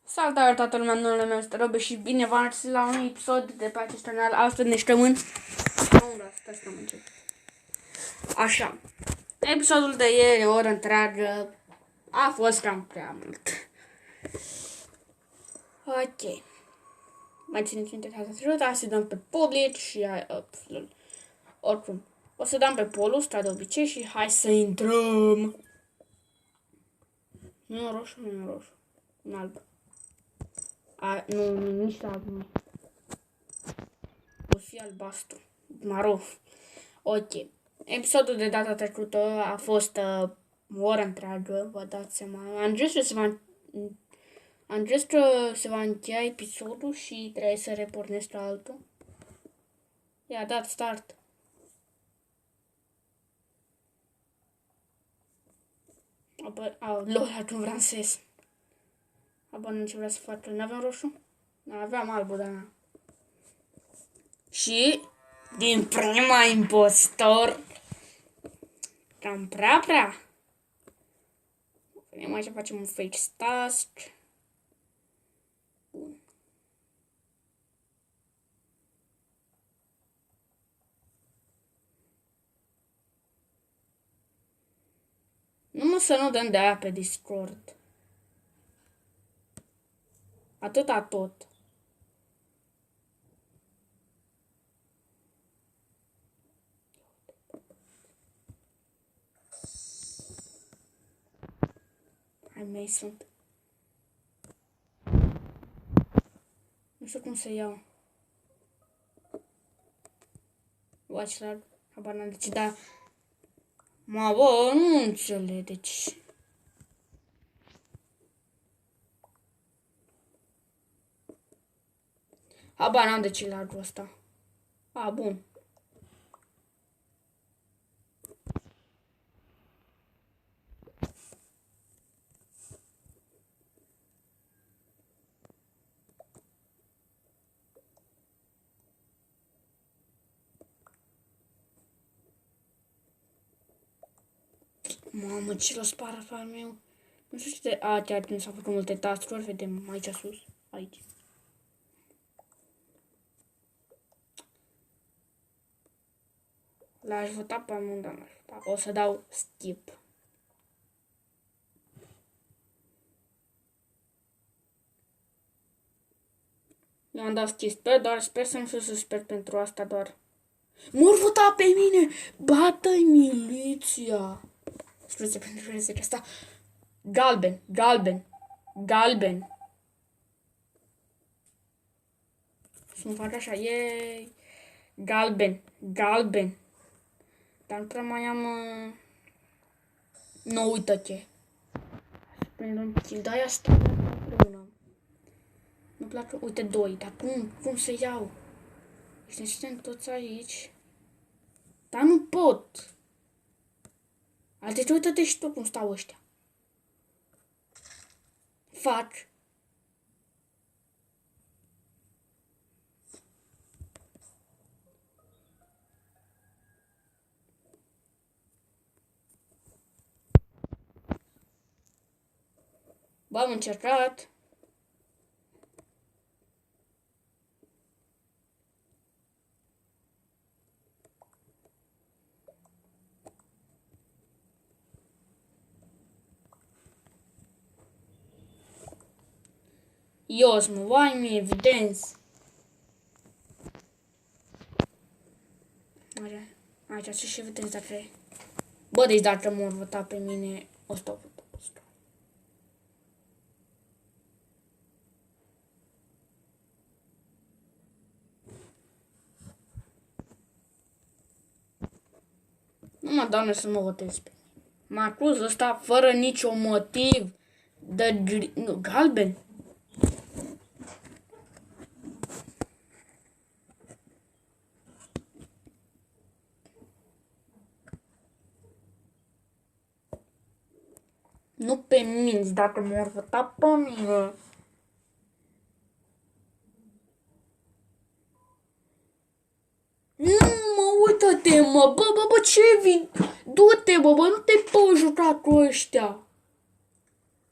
Salutare toată lumea, numele meu este Robe și bine v-ați la un episod de pe acest canal. Astăzi ne ștămân. Stai să încep. Așa. Episodul de ieri, o oră întreagă, a fost cam prea mult. Ok. Mai țineți minte data trecută, să dăm pe public și oricum. O să dăm pe polul ăsta de obicei și hai să intrăm. Nu e roșu, nu e roșu. Un alb. Nu, nici alb nu. O fi albastru. Maro. Ok. Episodul de data trecută a fost o oră întreagă, vă dați seama. Am zis că se va încheia episodul și trebuie să repornesc la altul. I-a dat start. Lol, acum vreau să ies. Nu ce vrea să facă. N-aveam roșu? Aveam albul, dar n-am. Și din prima impostor cam prea. Venim aici, facem un fake task. Bun. Numai să nu dăm de aia pe Discord. Atâta tot. Ai mei sunt. Nu știu cum să iau. Watchlag. Habar n-am de ce, dar... nu înțeleg, deci... Habar n-am de ce largul ăsta. Bun. Mamă, ce l-o spară pe al meu. Nu știu ce de... chiar nu s-au făcut multe task-uri. Vedem aici sus. Aici. L-aș vota pe amândă, n-aș vota. O să dau skip. Eu am dat skip, doar sper să nu fiu suspect pentru asta doar. M-or vota pe mine! Bată-i miliția! Scuze pentru că asta. Galben. Să-mi fac așa, yay! Galben. Dar nu prea mai am... Nu, uită-te. Să prind un kill, dar aia stă împreună. Nu-mi place, uite, 2, dar cum să iau? Deci ne suntem toți aici. Dar nu pot. Deci uită-te și tu cum stau ăștia. Fac. Bă, am încercat. Iosmo, vai mi evidenți. Aici ce și evidenți dacă e. Bă, deci dacă m-or vota pe mine, o stau vota pe ăsta. Numai, Doamne, să mă votez pe mine. Mă acuz ăsta fără nicio motiv de galben. Nu pe minți dacă m-or vota pe mine. Nu, mă, uită-te, mă, bă, ce vin? Du-te, bă, nu te poți juca cu ăștia.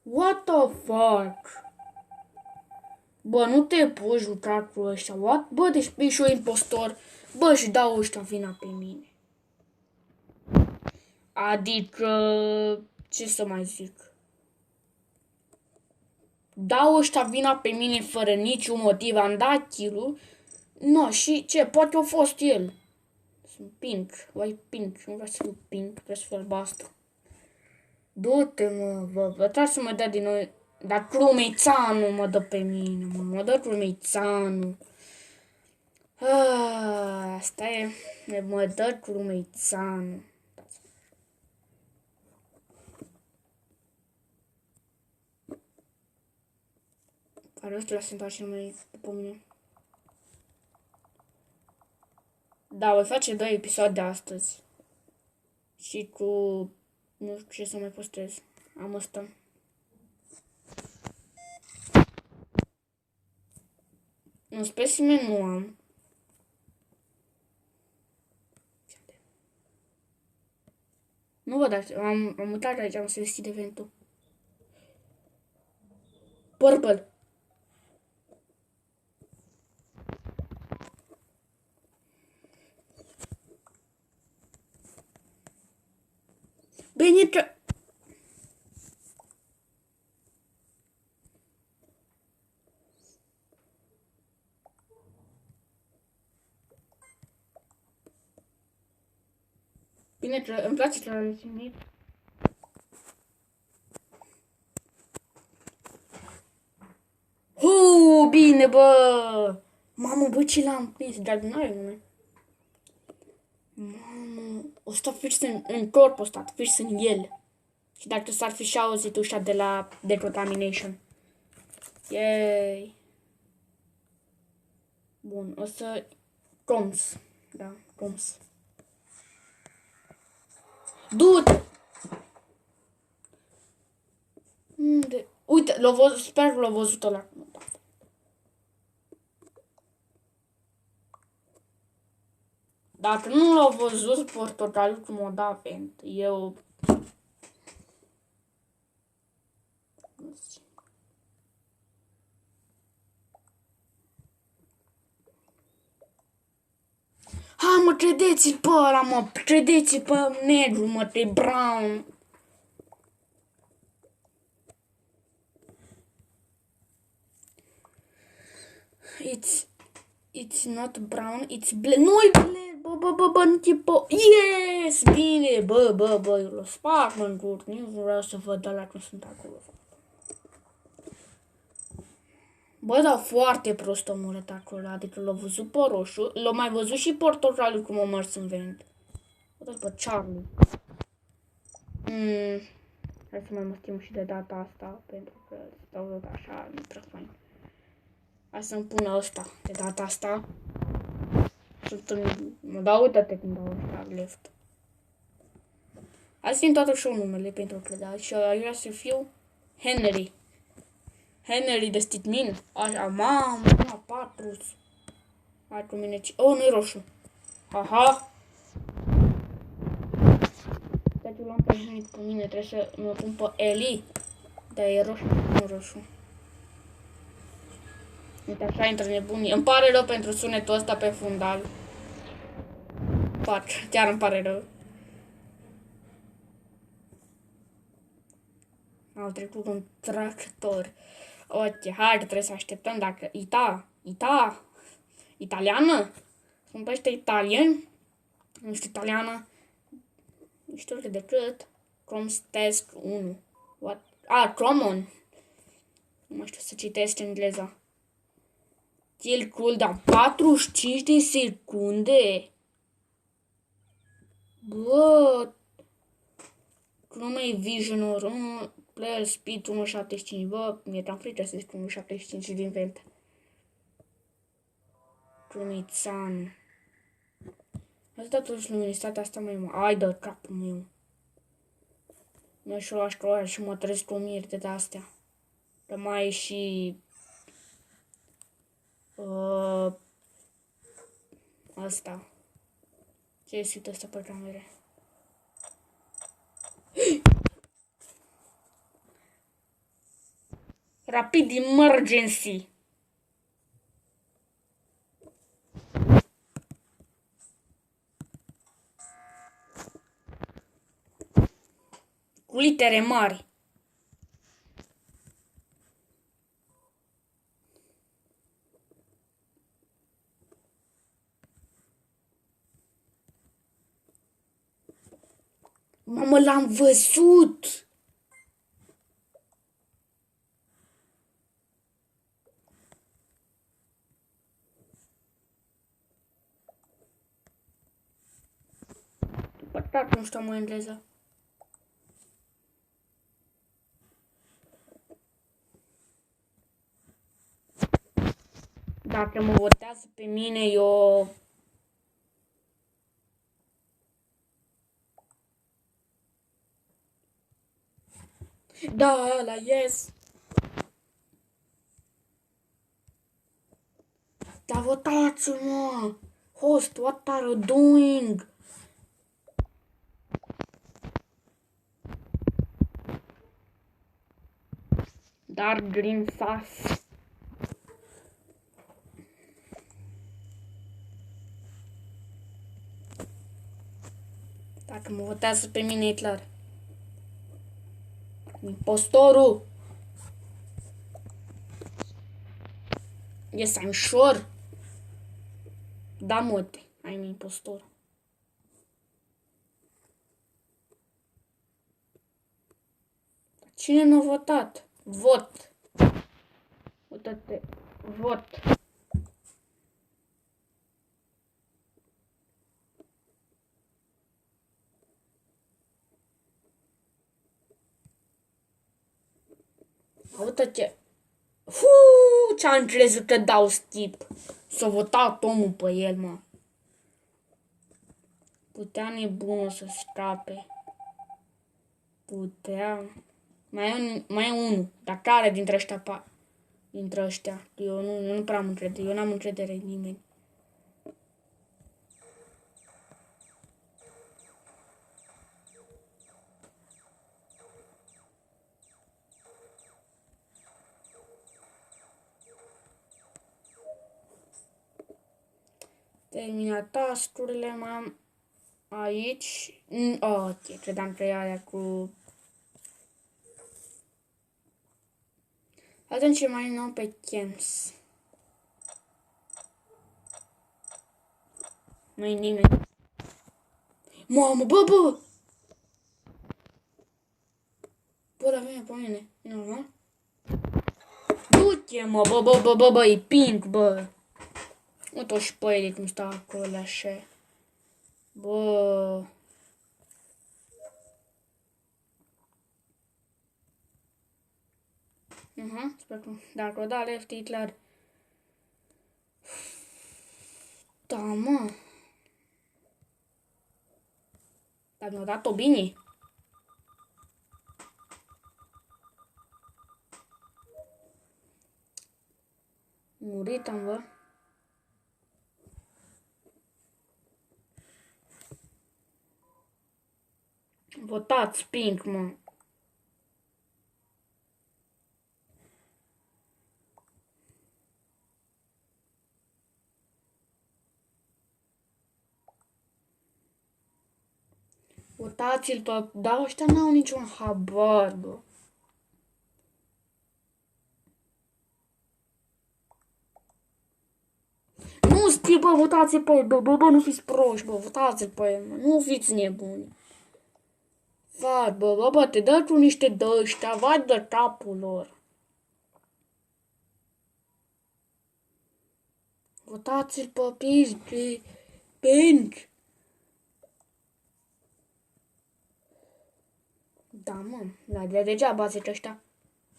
What the fuck? Bă, nu te poți juca cu ăștia, what? Bă, deci ești eu impostor. Bă, și dau ăștia vina pe mine. Adică, ce să mai zic? Dau ăștia vina pe mine fără niciun motiv, am dat kill-ul. No, și ce? Poate a fost el. Sunt pink, vai pink, nu vreau să fiu pink, vreau să fiu albastru. Du-te, mă, bă, trebuie să mă dea din nou. Dar Clumețanu mă dă pe mine, mă dă Clumețanu. Asta e, mă dă Clumețanu. Care ăsta se întoarce numai după mine. Da, voi face 2 episoade astăzi. Și cu... nu știu ce să mai postez. Am ăsta. Un specimen nu am. Nu văd așa. Am uitat aici, am să deschid eventul. Purple. Bine că... Bine că îmi place că l-am ținut. Bine, bă! Mamă, bă, ce l-am prins, dar nu are nume. Mamă, o stă fix în corp, o stat fix în el. Și dacă s-ar fi și auzit ușa de la decontamination. Yay! Bun, o să... Coms. Da, coms. Du-te! Unde? Uite, l-a văzut, sper că l-a văzut ăla. Dacă nu l-au văzut portocaliu cum o da vent, eu... Ha, mă, credeți-l pe ăla, mă, credeți-l pe negru, mă, pe brown. It's not brown, it's black. Nu-i black, bă, nu tipo... Yes, bine, bă, eu l-o sparg, mă, în gură. Nu vreau să văd ăla cum sunt acolo. Bă, dar foarte prost omul ăsta acolo, adică l-a văzut pe roșu, l-a mai văzut și portocaliu cum o mers în vent. Uite-l pe Charlie. Hai să mai mă schimb și de data asta, pentru că stau tot așa, nu prea fain. Hai să-mi pun ăsta de data asta. Mă dau, uite-te cum dau ăsta left. Hai să-mi totuși un numele pentru că da, și eu vrea să fiu Henry. Henry de Stitmin. Așa, mamă, 4 mine. Oh, nu-i roșu. Aha. Deci l-am pe cu mine, trebuie să mă pun pe Eli. Dar e roșu, nu roșu. Uite, așa intră nebunii. Îmi pare rău pentru sunetul ăsta pe fundal. Chiar îmi pare rău. Au trecut un tractor. Ok, hai că trebuie să așteptăm dacă... Italiană? Sunt ăștia italieni? Nu știu italiană. Nu știu decât. Chrome's Task 1. What? Common. Nu mai știu să citesc engleza. Kill cooldown 45 de secunde. Bă. Chrome Visionor 1. Player Speed 1.75. Bă, mi-e cam frică să zic 1.75 din vent. Clumițan. Asta totuși luminitatea asta mai mult. Ai de capul meu. Nu știu la școală și mă trezesc cu miri de astea. Dar mai e și... asta. Ce este uite asta pe camere? Rapid emergency. Cu litere mari. Mamă, l-am văzut! Păcat, nu știu mă engleză. Dacă mă votează pe mine, eu... Da, ăla, yes! Dar votați-mă! Host, what are you doing? Dark green sauce. Dacă mă votează pe mine, e clar. Impostorul! Yes, I'm sure. Da, mote. I'm impostor. Cine n-a votat? Vot. Uite-te. Vot. Uite-te. Ce-am crezut că dau skip. S-a votat omul pe el, mă. Putea nebunul să scape. Putea. Mai e unul. Dar care dintre ăștia dintre ăștia? Eu nu prea am încredere. Eu n-am încredere în nimeni. Terminat task-urile, m-am aici. Ok, credeam că e aia cu... Atunci ce mai nou pe Chems. Nu-i nimeni. Mamă, bă! Bă, la mine, pe mine. E normal? Du-te, mă, bă, e pink, bă. Uite-o și pe ele cum stau acolo, așa. Bă... Sper că... Dacă o da left, e clar. Da, mă. Dar mi-a dat-o bine. Murit am, bă. Votați pink, mă. Votați-l pe... Da, ăștia n-au niciun habar, bă. Nu știu, bă, votați-l pe el, bă, nu fiți proști, bă, votați-l pe el, mă. Nu fiți nebuni. Vai, bă, te dă cu niște dă-ăștia, vai de capul lor. Votați-l pe pink. Da, mă, la degeaba zic ăștia.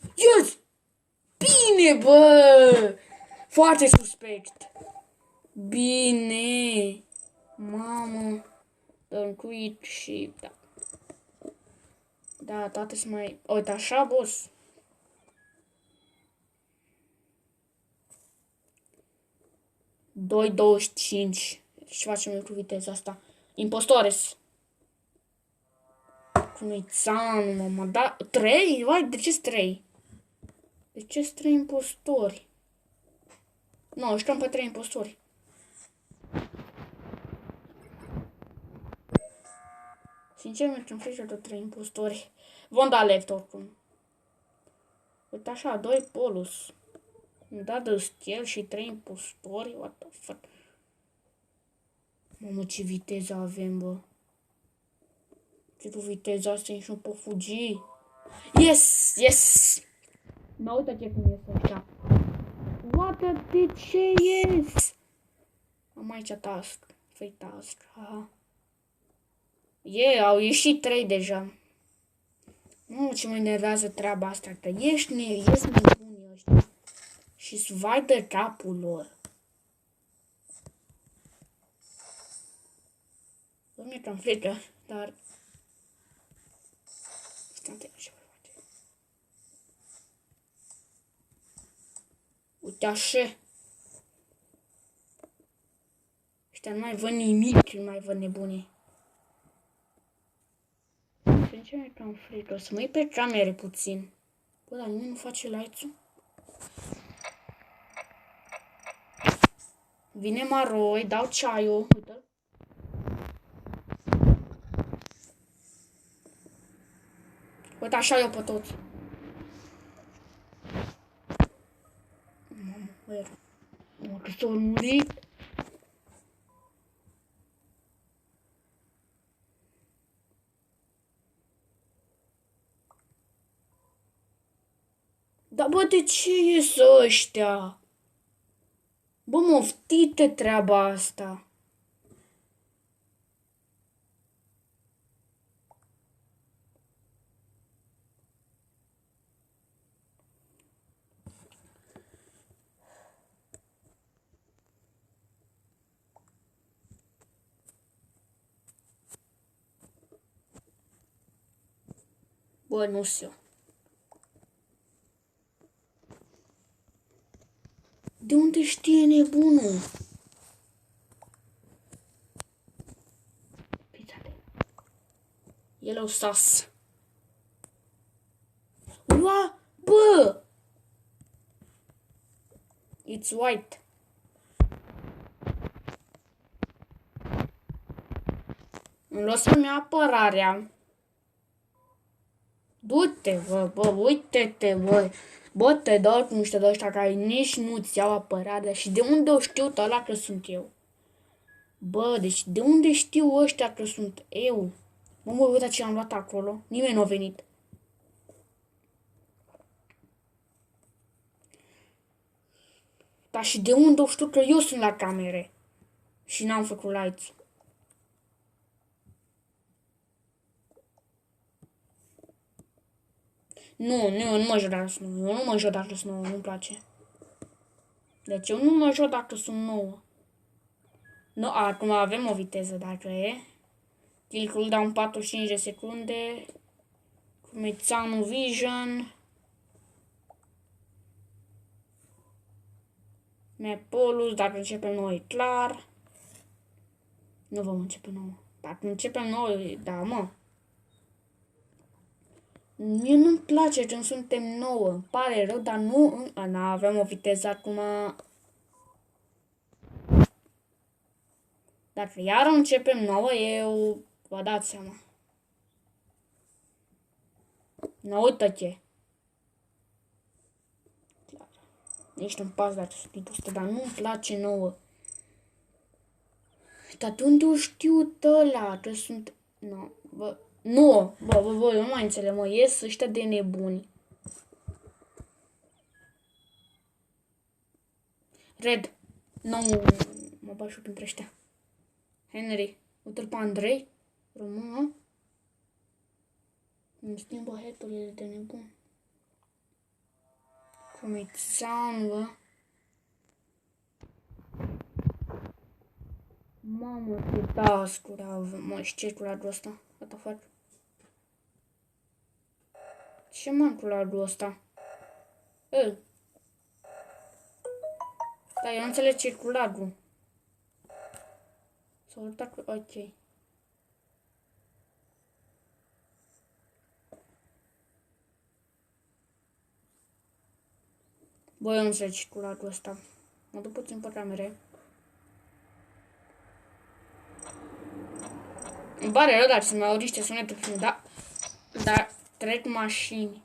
Yes! Bine, bă! Foarte suspect. Bine. Mamă. Dăm quit și da. Da, toate sunt mai... Uite, așa, boss. $2.25. Și facem cu viteza asta. Impostores. Cumițanu, mă, da... 3? Vai, de ce 3? De ce 3 impostori? Nu, știam pe 3 impostori. Sincer, mergem frică de 3 imposturi. Vom da left oricum. Uite așa, 2 polus. Îmi da de stel și 3 impostori. What the fuck? Mamă, ce viteză avem, bă. Ce cu viteza asta nici nu pot fugi. Yes! Yes! Mă uită ce cum este ăștia. What de ce yes? Am aici task. Free task. Aha. Au ieșit 3 deja. Nu, ce mă enervează treaba asta. Că ești nebunii ăștia. Și-ți vai de capul lor. Bă, mi-e cam frică, dar... Stai ce voi face. Uite așa. Ăștia nu mai văd nimic, nu mai văd nebunii. Sincer, mi-e cam frică. O să mă iei pe camere puțin. Bă, dar nimeni nu face lights-ul? Vine Maroi, dau ceaiul. Uite-l. Uite așa eu pe toți. Mamă, băi, mă, că s-au murit. Dar bă, de ce ies ăștia? Bă, moftite treaba asta. Bă, nu știu. De unde știe nebunul? Yellow sus. Ua, bă! It's white. Îmi lua să-mi apărarea. Du-te, bă, uite-te, bă. Bă, te dau cu niște de ăștia care nici nu-ți iau apărarea. Și de unde o știu ăla că sunt eu? Bă, deci de unde știu ăștia că sunt eu? Mă, uite ce am luat acolo. Nimeni nu a venit. Dar și de unde o știu că eu sunt la camere? Și n-am făcut lights. Nu mă joc dacă sunt nouă. Eu nu mă joc dacă sunt nouă, nu-mi place. Deci eu nu mă joc dacă sunt nouă. Nu, acum avem o viteză dacă e. Kill cooldown 45 de secunde. Mețanu Vision. Mepolus, dacă începem noi, e clar. Nu vom începe nouă. Dacă începem noi, da, mă. Mie nu-mi place când suntem nouă. Îmi pare rău, dar nu avem o viteză acum. Dacă iar începem nouă, eu vă dați seama. Nu uită-te. Nici nu-mi pas dacă sunt tipul ăsta, dar nu-mi place nouă. Dar de unde o știu ăla că sunt... Nu, bă, nu, bă, eu nu mai înțeleg, mă, ies ăștia de nebuni. Red, nu, mă bag și printre ăștia. Henry, uite-l pe Andrei, română. Îmi schimbă heturile de nebun. Comițan, bă. Mamă, ce task-uri avem, mă, și ce cu ladul ăsta? What the fuck? Ce m-am cu ladul ăsta? Da, eu nu înțeleg ce cu ladul. S-a uitat cu... Ok. Bă, eu nu înțeleg ce cu ladul ăsta. Mă duc puțin pe camere. Îmi pare rău, dar să-mi aud niște sunete prin, da? Dar trec mașini.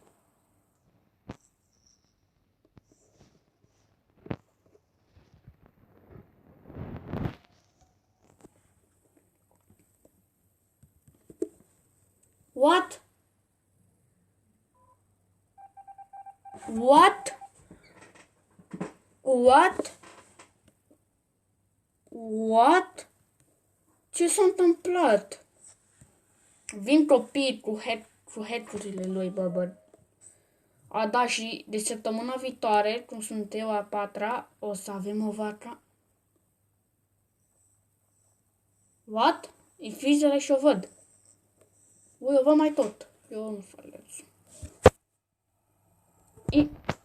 What? What? What? What? Ce s-a întâmplat? Vin copiii cu head-urile lui, bă. A, da, și de săptămâna viitoare, cum sunt eu a patra, o să avem o vacă. What? E frizele și o văd. Ui, o văd mai tot. Eu nu fac.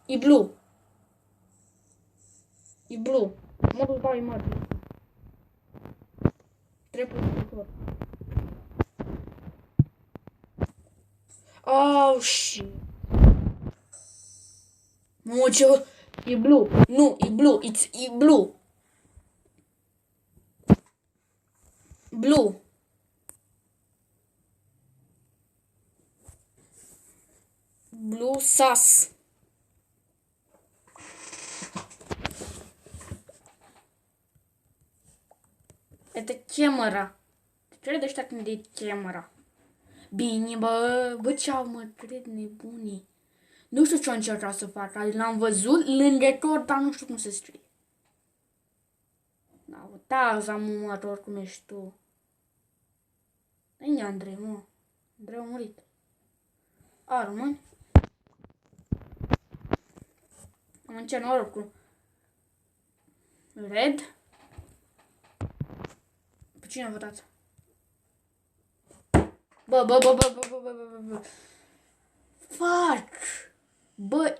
E blue. E blue. Modul dau imagine. Trebuie să oh, shit. Mă, ce... E blue. Nu, e blue. E blue. Blue. Blue sas. Это camera. Ce de ăștia când e camera? Bine, bă, ce-au mă, cred nebunii. Nu știu ce-o încercat să fac, l-am văzut lângă tot, dar nu știu cum se scrie. Da, uitați, am umător cum ești tu. Unde Andrei, mă? Andrei a murit. A, rămâni? Am încerc noroc cu Red. Pe cine a votat? Bă. Fuck! Bă,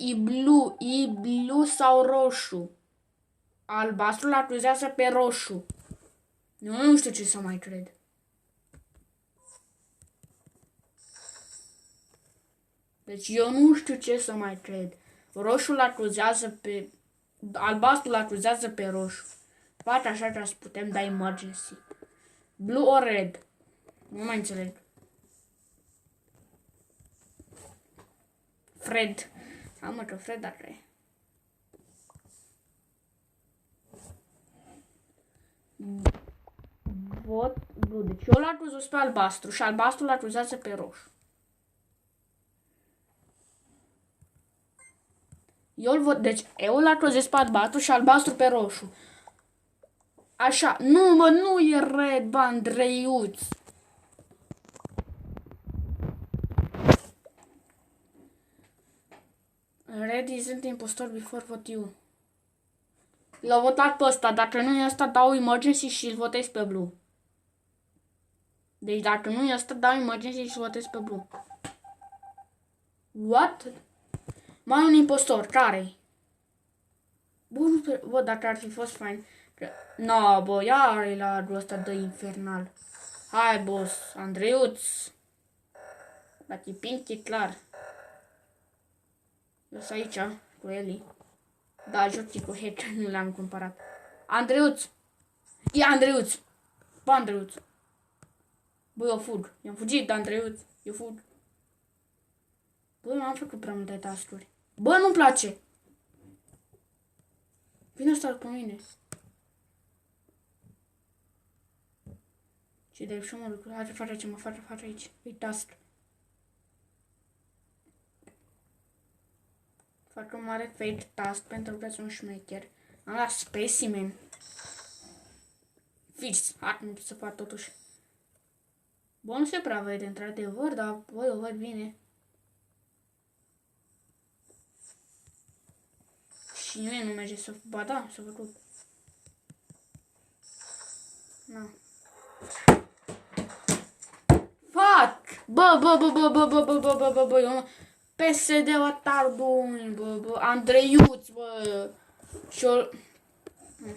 e blue sau roșu? Albastru l-acuzează pe roșu. Nu știu ce să mai cred. Deci eu nu știu ce să mai cred. Roșu l-acuzează pe... Albastru l-acuzează pe roșu. Poate așa ca să putem da emergency. Blue or red? Nu mai înțeleg. Fred. Am mă că Fred dacă e. Vot blue. Deci eu l-acuzez pe albastru și albastru l-acuzează pe roșu. Deci eu l-acuzez pe albastru și albastru pe roșu. Așa. Nu, mă, nu e red, bă, Andreiuț. Red isn't impostor before vote you. L-au votat pe ăsta. Dacă nu e ăsta, dau emergency și îl votez pe blue. Deci dacă nu e ăsta, dau emergency și îl votez pe blue. What? Mai un impostor. Care-i? Bă, dacă ar fi fost fain. No, bă, iar e la ăsta de infernal. Hai, boss, Andreiuț. Dacă e pink, e clar. Eu sunt aici, cu Eli. Da, joc cu hack, nu l-am cumpărat. Andreiuț! E Andreiuț! Bă, Andreiuț! Bă, eu fug. I-am fugit, Andreiuț. Eu fug. Bă, nu am făcut prea multe task-uri. Bă, nu-mi place! Vine ăsta cu mine. Ce de și mă lucru. Hai, face ce mă face aici. E task. Fac un mare fake task pentru că sunt șmecher. Am la specimen. Fix. Hai, nu se fac totuși. Bă, nu se prea vede într-adevăr, dar voi o văd bine. Și nimeni nu merge să... Ba da, s-a făcut. Na. Fuck! Bă, eu... PSD-ul atarduni, bă, Andreiuț, bă. Și-o...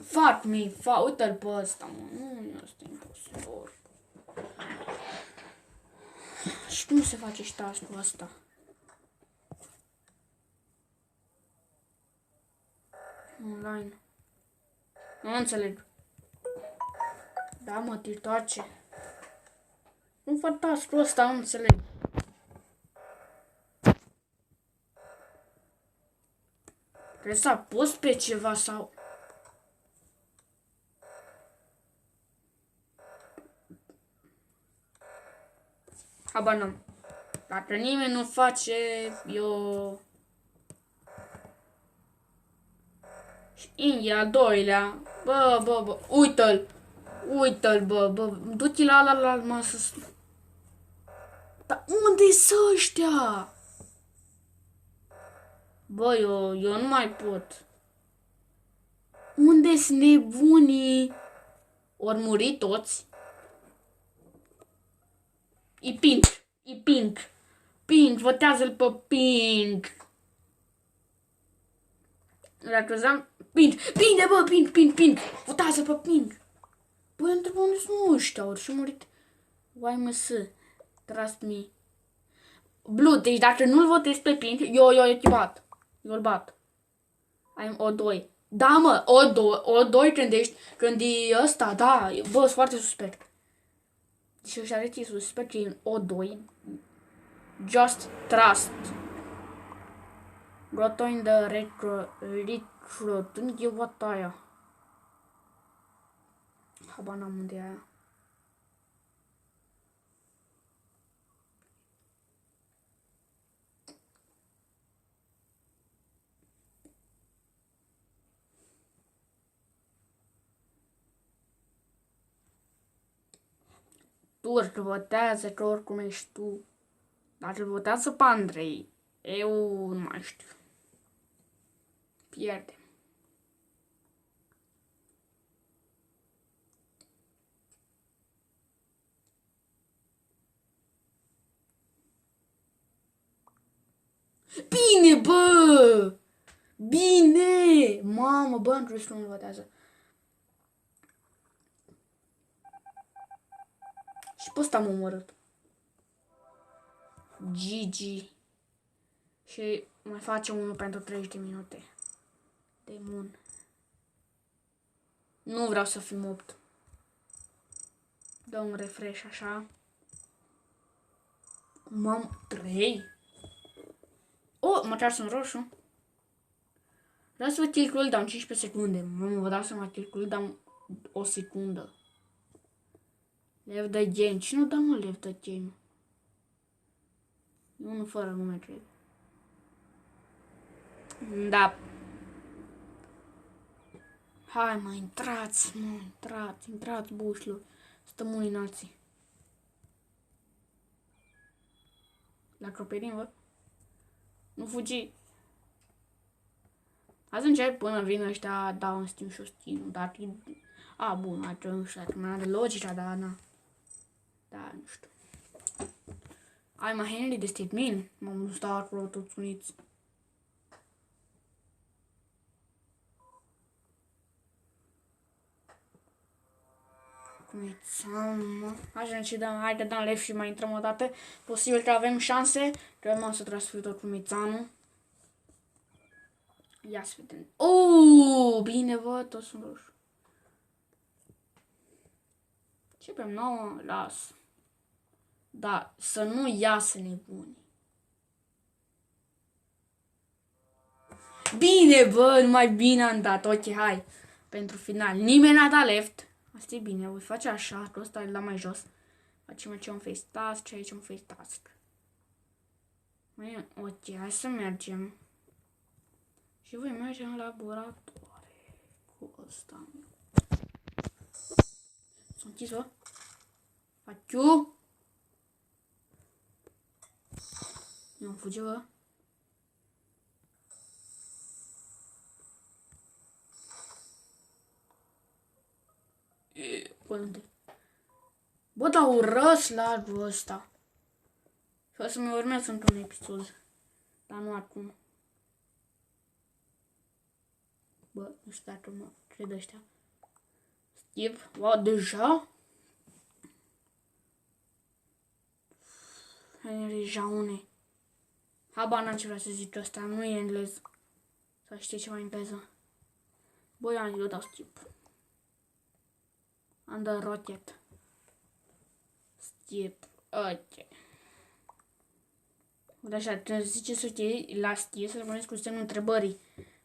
Fuck me, uite-l pe ăsta, mă. Nu e ăsta impostor. Și cum se face și task-ul ăsta? Online. Nu înțeleg. Da, mă, te toace. Nu fac task-ul ăsta, nu înțeleg. Trebuie să apăs pe ceva sau... Habar n-am. Dacă nimeni nu face, eu... Și India, al doilea. Bă, uită-l. Uită-l, bă, du-te la masă. Dar unde-s ăștia? Bă, eu nu mai pot. Unde-s nebunii? Ori muri toți? E Pink. E Pink. Pink, votează-l pe Pink. Dacă zam... Pink. Bine, bă, Pink. Votează pe Pink. Băi, întreb unde sunt ăștia, ori și murit. YMS. Trust me. Blue, deci dacă nu-l votezi pe Pink, eu te bat. Eu îl bat. Am O2. Da, mă, O2 când e ăsta, da, bă, sunt foarte suspect. Deci își arăți suspect că e O2. Just trust. Roto in the retro, e what aia. Habar n-am unde e aia. Turc votează că oricum ești tu. Dar îl votează pe Andrei. Eu nu mai știu. Pierde. Bine, bă! Bine! Mamă, bă, am crezut că nu votează. Și pe ăsta m-a omorât. GG. Și mai facem unul pentru 30 de minute. Demon. Nu vreau să fim 8. Dă un refresh așa. Mam, 3? Oh, măcar sunt roșu. Vreau să vă kill cooldown 15 secunde. Mamă, vă dau seama kill cooldown o secundă. Left the game. Cine o dă, mă, left the game? Unul fără nume, cred. Da. Hai, mă, intrați, bușilor. Stăm unii în alții. La acoperim, vă? Nu fugi. Azi încep până vin ăștia, dau în Steam și o Steam, dar... A, bun, atunci nu știu, mai are logica, dar na. Da, nu știu. Ai, mă, Henry de state min. M-am stau acolo toți uniți. Cum e țamă? Așa și dăm, hai că dăm left și mai intrăm o dată. Posibil că avem șanse. Trebuie să transfer tot cu Mițanu. Ia să vedem. Bine, vă, toți sunt roșu. Începem 9, las. Da, să nu iasă nebuni. Bine, bă, numai bine am dat. Ok, hai. Pentru final. Nimeni n-a dat left. Asta e bine, voi face așa, că ăsta e la mai jos. Facem aici un face task și aici un face task. Ok, hai să mergem. Și voi merge în laboratoare cu ăsta. S-a închis, bă? Faciu? Nu fuge, bă? Unde? Bă, dar urăs lagul ăsta. Și o să-mi urmez într-un episod. Dar nu acum. Bă, nu știu dacă mă cred ăștia. Steve, wow, deja? Henry Jaune. Habar n-am ce vrea să zic ăsta, nu e englez. Sau știe ceva engleză. Bă, eu dau skip. Under rocket. Skip. Ok. Așa, trebuie să ziceți ok la stil, să rămâneți cu semnul întrebării.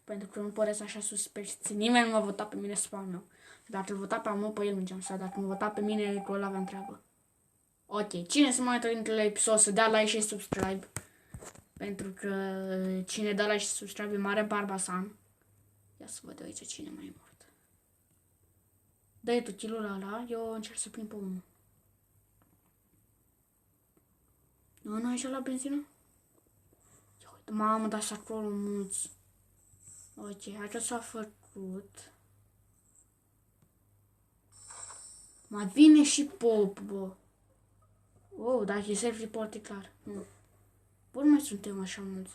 Pentru că nu părăs așa superstiție. Nimeni nu va vota pe mine spam meu. Dacă îl vota pe amul, pe el mergeam. Sau dacă nu vota pe mine, cu ăla aveam treabă. Ok, cine se mai uită dintre la episod să dea like și subscribe. Pentru că cine dă like și subscribe e mare Barbasan. Ia să văd aici cine mai e mort. Dă-i tu kilul ăla, eu încerc să prind pe unul. Nu aici la benzină? Mamă, dar s-a acolo mulți. Ok, aici s-a făcut. Mai vine și pop, bă. Oh, dacă e self report e clar. Nu. Bă, nu mai suntem așa mulți.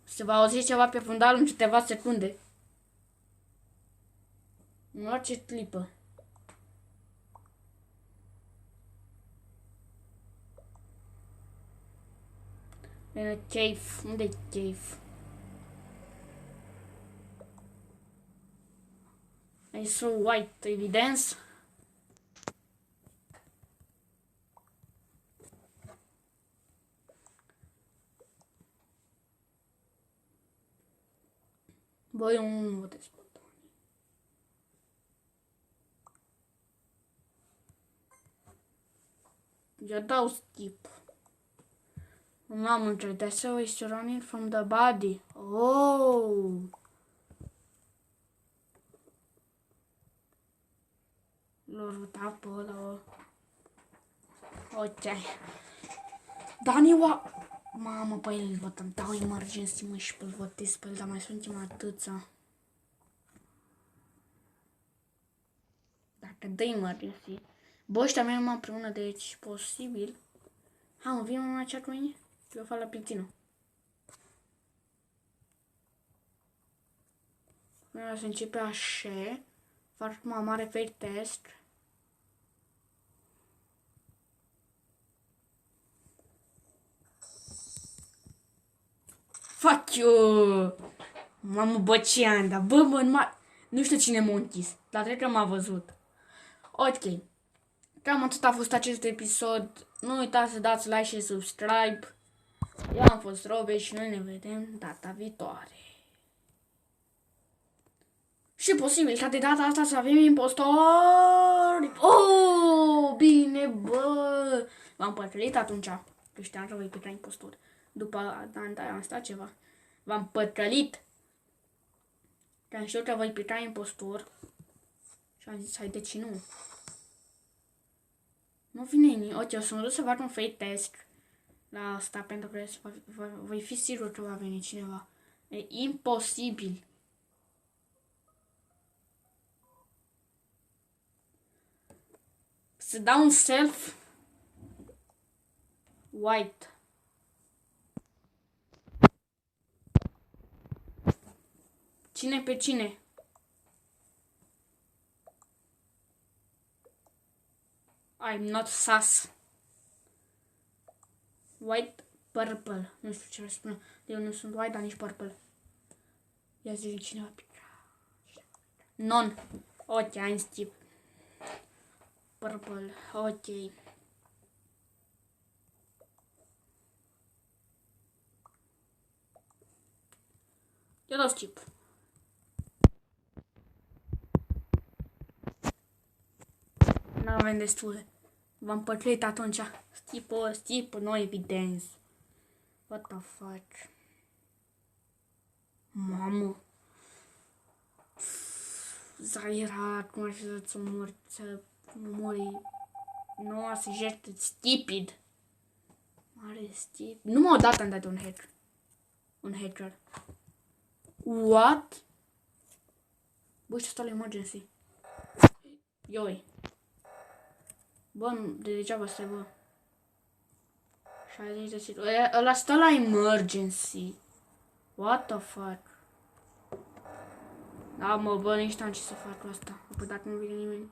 Se va auzi ceva pe fundal în câteva secunde. În orice clipă. Cave. Unde e cave? I saw white evidence. Bă, eu nu votez pe Tony. Eu dau skip. N-am înțeles. That's how it's running from the body. Oh! L-au votat pe ăla. Ok. Dani, mamă, pe el îl votăm. Dau emergency, mă, și pe-l votez pe el, dar mai suntem atâția. Dacă dă emergency. Bă, ăștia merg numai împreună, deci posibil. Hai, mă, vine la chat cu mine? Eu fac la pictină. Noi să începe așa. Fac acum mare fake test. Fuck you! Mamă, bă, ce am dat? Bă, nu știu cine m-a închis, dar cred că m-a văzut. Ok. Cam atât a fost acest episod. Nu uitați să dați like și subscribe. Eu am fost Robe și noi ne vedem data viitoare. Și posibil ca de data asta să avem impostori. Oh, bine, bă. V-am păcălit atunci. Că știam că voi pica impostori. După am stat ceva. V-am păcălit. Că am știut că voi pica impostor. Și am zis, haide, ce nu. Nu vine nimeni. Ok, o să-mi duc să fac un fake test la asta, pentru că voi fi sigur că va veni cineva. E imposibil. Să dau un self white. Cine pe cine? I'm not sus. White, purple. Nu știu ce spune. Eu nu sunt white, dar nici purple. Ia zi cineva pica. Non. Ok, am skip. Purple. Ok. Eu dau skip. N-avem destule. V-am păcălit atunci. Skip, no evidence. What the fuck? Mamă. Zaira, acum așa să-ți omori, să omori. Nu, să jertă, stupid. Mare stupid. Numai o dată am dat un hacker. Un hacker. What? Bă, ăștia stau la emergency. Ioi. Bă, de degeaba stai, bă. 60 de situații. Ăla stă la emergency. What the fuck? Da, mă, bă, nici n-am ce să fac cu asta. Apoi dacă nu vine nimeni.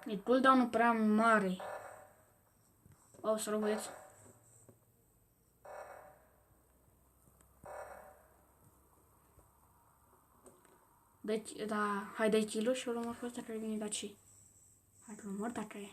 E cooldown-ul prea mare. Oh, să rog, băieți. Deci, da, hai dai kill-ul și o luăm pe ăsta care vine daci. Hai, mor dacă e.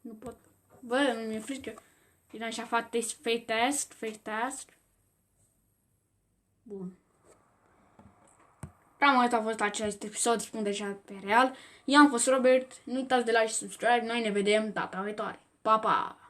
Nu pot. Bă, nu mi-e frică. Din așa fake test. Bun. Cam atât a fost acest episod, spun deja pe real. Eu am fost Robert, nu uitați de like și subscribe, noi ne vedem data viitoare. Pa, pa!